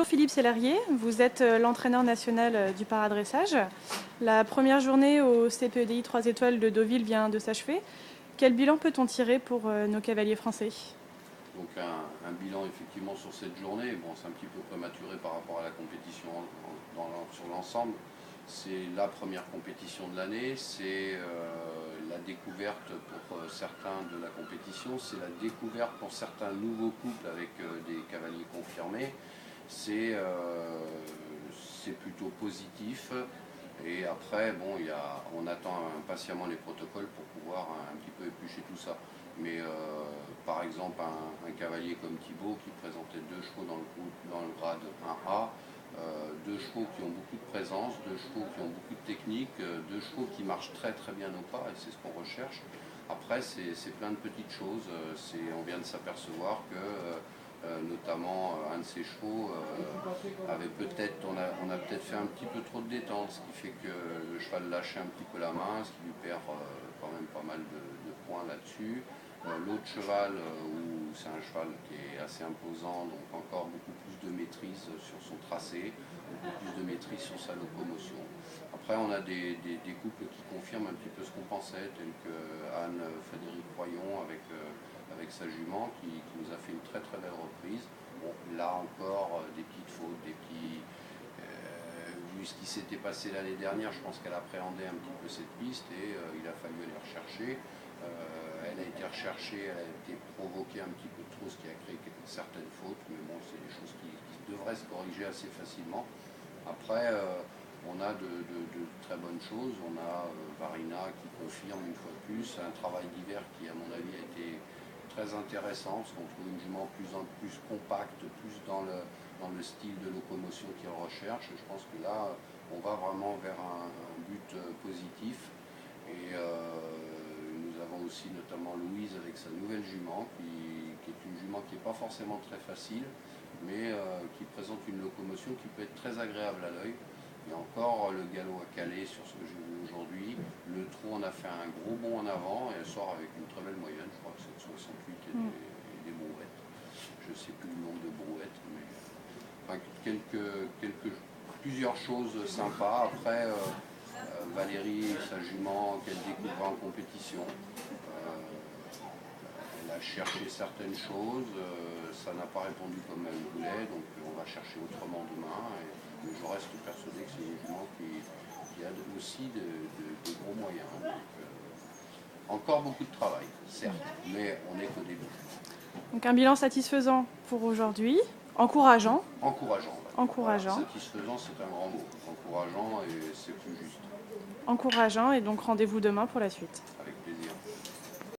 Bonjour Philippe Sellerier, vous êtes l'entraîneur national du paradressage. La première journée au CPEDI 3 étoiles de Deauville vient de s'achever. Quel bilan peut-on tirer pour nos cavaliers français? Donc un bilan effectivement sur cette journée, bon, c'est un petit peu prématuré par rapport à la compétition sur l'ensemble. C'est la première compétition de l'année, c'est la découverte pour certains de la compétition, c'est la découverte pour certains nouveaux couples avec des cavaliers confirmés. C'est plutôt positif. Et après, bon, on attend impatiemment les protocoles pour pouvoir un petit peu éplucher tout ça. Mais par exemple, un cavalier comme Thibaut qui présentait 2 chevaux dans le grade 1A, 2 chevaux qui ont beaucoup de présence, 2 chevaux qui ont beaucoup de technique, 2 chevaux qui marchent très très bien au pas, et c'est ce qu'on recherche. Après, c'est plein de petites choses. On vient de s'apercevoir que notamment un de ces chevaux avait on a peut-être fait un petit peu trop de détente, ce qui fait que le cheval lâchait un petit peu la main, ce qui lui perd quand même pas mal de points là-dessus. L'autre cheval, où c'est un cheval qui est assez imposant, donc encore beaucoup plus de maîtrise sur son tracé, beaucoup plus de maîtrise sur sa locomotion. Après, on a des couples qui confirment un petit peu ce qu'on pensait, tels que Anne-Frédéric Royon avec sa jument, qui nous a fait une très très belle reprise. Bon, là encore, des petites fautes, vu ce qui s'était passé l'année dernière, je pense qu'elle appréhendait un petit peu cette piste et il a fallu aller rechercher. Elle a été recherchée, elle a été provoquée un petit peu trop, ce qui a créé certaines fautes, mais bon, c'est des choses qui devraient se corriger assez facilement. Après, on a de très bonnes choses. On a Varina qui confirme une fois de plus un travail d'hiver qui, à mon avis, a été très intéressant, parce qu'on trouve une jument plus compacte, plus dans le style de locomotion qu'il recherche. Et je pense que là, on va vraiment vers un but positif. Et nous avons aussi notamment Louise avec sa nouvelle jument, qui est une jument qui n'est pas forcément très facile, mais qui présente une locomotion qui peut être très agréable à l'œil. Il y a encore le galop à caler sur ce que j'ai vu aujourd'hui. Le trot, on a fait un gros bond en avant et elle sort avec une très belle moyenne. Je crois que c'est de 68 et des brouettes. Je ne sais plus le nombre de brouettes, mais enfin, plusieurs choses sympas. Après, Valérie, sa jument qu'elle découvre en compétition, elle a cherché certaines choses, ça n'a pas répondu comme elle voulait, donc on va chercher autrement demain. Mais je reste persuadé que c'est une jument qui a aussi de gros moyens. Donc, encore beaucoup de travail, certes, mais on n'est qu'au début. Donc un bilan satisfaisant pour aujourd'hui, encourageant. Encourageant. Ouais. Encourageant. Voilà, satisfaisant, c'est un grand mot. Encourageant et c'est plus juste. Encourageant, et donc rendez-vous demain pour la suite.